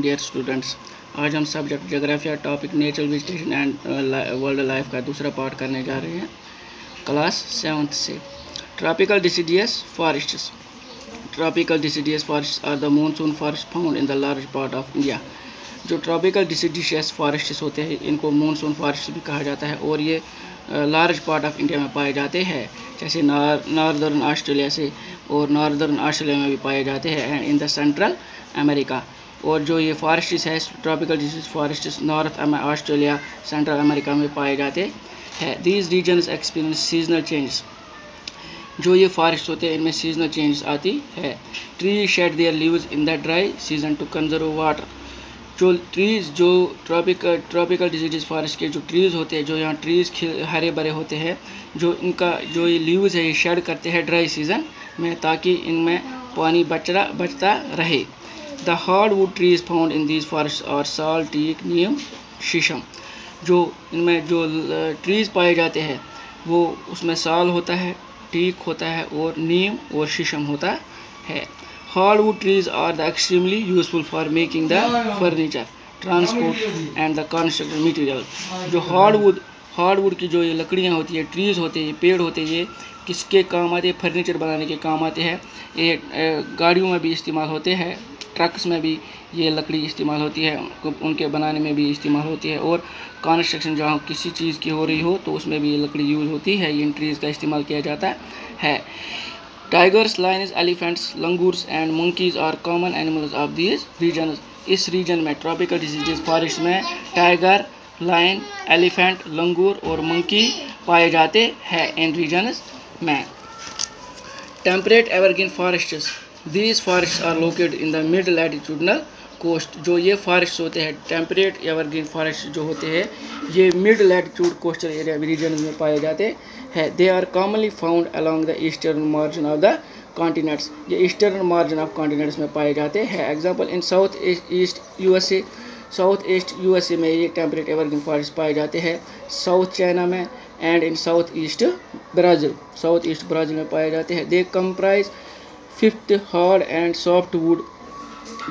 वालेकुम dear students. आज हम subject geography topic natural vegetation and world life का दूसरा पार्ट करने जा रहे हैं क्लास 7th से। Tropical deciduous forests. Tropical deciduous forests are the monsoon forest found in the large part of India. जो ट्रॉपिकल डिसिडियस फॉरेस्ट्स होते हैं इनको मॉनसून फॉरेस्ट भी कहा जाता है और ये लार्ज पार्ट ऑफ इंडिया में पाए जाते हैं, जैसे नॉर्दर्न ऑस्ट्रेलिया से और नॉर्दर्न ऑस्ट्रेलिया में भी पाए जाते हैं and in the central America. और जो ये फॉरेस्ट्स है tropical deciduous forests north Australia central America में पाए जाते हैं। These regions experience seasonal changes. जो ये फॉरेस्ट होते हैं इनमें सीजनल चेंजेस आती है। Tree shade there leaves in the dry season two conserve water. जो ट्रीज़ जो ट्रॉपिकल डिसीज फॉरेस्ट के जो ट्रीज़ होते हैं, जो यहाँ ट्रीज़ हरे भरे होते हैं, जो इनका जो ये लीव्स है ये शेड करते हैं ड्राई सीजन में ताकि इनमें पानी बचता रहे। The hardwood trees found in these forest और साल, टीक, नीम, शीशम। जो इनमें जो ट्रीज़ पाए जाते हैं वो उसमें साल होता है, टीक होता है और नीम और शीशम होता है। Hardwood trees are the extremely useful for making the furniture, transport and the construction material। जो हार्डवुड की जो ये लकड़ियाँ होती है, ट्रीज़ होते हैं, ये पेड़ होते हैं, ये किसके काम आते हैं? फर्नीचर बनाने के काम आते हैं। ये गाड़ियों में भी इस्तेमाल होते हैं, ट्रक्स में भी ये लकड़ी इस्तेमाल होती है, उनके बनाने में भी इस्तेमाल होती है। और कंस्ट्रक्शन जहाँ किसी चीज़ की हो रही हो तो उसमें भी ये लकड़ी यूज़ होती है, इन ट्रीज़ का इस्तेमाल किया जाता है। Tigers, lions, elephants, langurs and monkeys are common animals of this region. इस रीजन में ट्रॉपिकल डिसीज फॉरेस्ट में टाइगर, लायन, एलिफेंट, लंगूर और मंकी पाए जाते हैं इन रीजन्स में। Temperate evergreen forests. These forests are located in the mid latitudinal coast. जो ये फॉरेस्ट होते हैं टेम्परेट एवरग्रीन फॉरेस्ट जो होते हैं ये mid latitude coastal area region में पाए जाते हैं। They are commonly found along the eastern margin of the continents. ये ईस्टर्न मार्जिन ऑफ कॉन्टिनेंट्स में पाए जाते हैं। Example in south east USA में ये टेम्परेट एवरग्रीन फॉरेस्ट पाए जाते हैं, साउथ चाइना में and in south east Brazil में पाए जाते हैं। They comprise fifth hard and soft wood.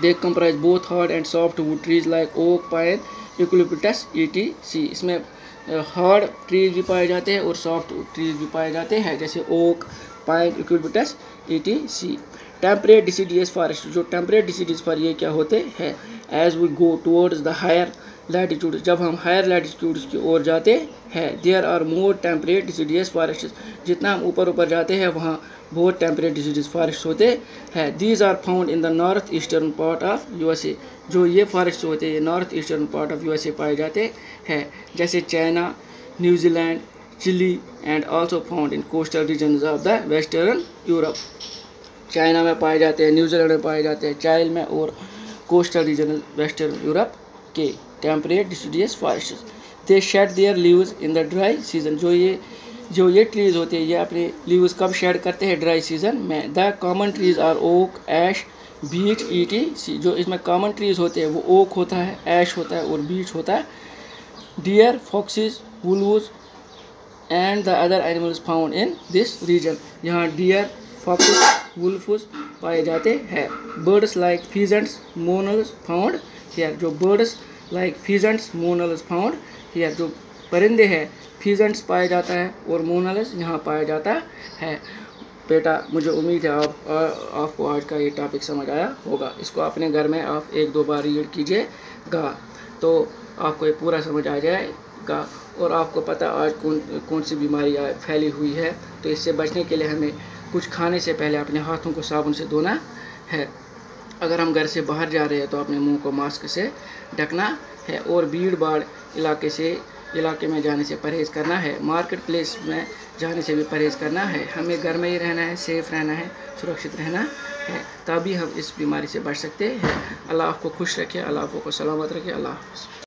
They comprise both hard and soft wood trees like oak, pine, eucalyptus, etc. इसमें हार्ड ट्रीज भी पाए जाते हैं और सॉफ्ट ट्रीज भी पाए जाते हैं, जैसे oak, pine, eucalyptus, etc. Temperate deciduous forest. जो टेम्परेट डिसिडियस फॉरेस्ट ये क्या होते हैं? As we go towards the higher latitude, जब हम हायर लैटिट्यूड्स की ओर जाते हैं, there are more temperate deciduous forest. जितना हम ऊपर जाते हैं वहाँ बहुत टेम्परेट डिसीज फॉरेस्ट होते हैं। These are found in the north eastern part of USA. जो ये फॉरेस्ट होते हैं ये north eastern part of USA पाए जाते हैं, जैसे China, New Zealand, chilli and also found in coastal regions of the western Europe. China में पाए जाते हैं, न्यूजीलैंड में पाए जाते हैं, चाइल में और कोस्टल रीजन वेस्टर्न यूरोप के temperate deciduous forest. They shade there leaves in the dry season. जो ये ट्रीज़ होते हैं ये अपने लीव्स कब शेड करते हैं? ड्राई सीजन में। The common trees are oak, ash, beech, etc। जो इसमें कॉमन ट्रीज़ होते हैं वो ओक होता है, ऐश होता है और बीच होता है। Deer, foxes, wolves and the other animals found in this region. यहाँ डियर, फॉक्सेस, वुल्व्स पाए जाते हैं। Birds like pheasants, monals found here. जो birds like pheasants, monals found here. जो परिंदे हैं फीजेंट्स पाए जाता है और मोनल्स यहाँ पाया जाता है। बेटा मुझे उम्मीद है आपको आज का ये टॉपिक समझ आया होगा। इसको अपने घर में आप 1-2 बार रीड कीजिएगा तो आपको ये पूरा समझ आ जाएगा। और आपको पता आज कौन सी बीमारी फैली हुई है, तो इससे बचने के लिए हमें कुछ खाने से पहले अपने हाथों को साबुन से धोना है। अगर हम घर से बाहर जा रहे हैं तो अपने मुंह को मास्क से ढकना है और भीड़ भाड़ इलाके में जाने से परहेज़ करना है। मार्केट प्लेस में जाने से भी परहेज़ करना है। हमें घर में ही रहना है, सेफ़ रहना है, सुरक्षित रहना है, तभी हम इस बीमारी से बच सकते हैं। अल्लाह आपको खुश रखे, अल्लाह आपको सलामत रखे। अल्लाह हाफ़िज़।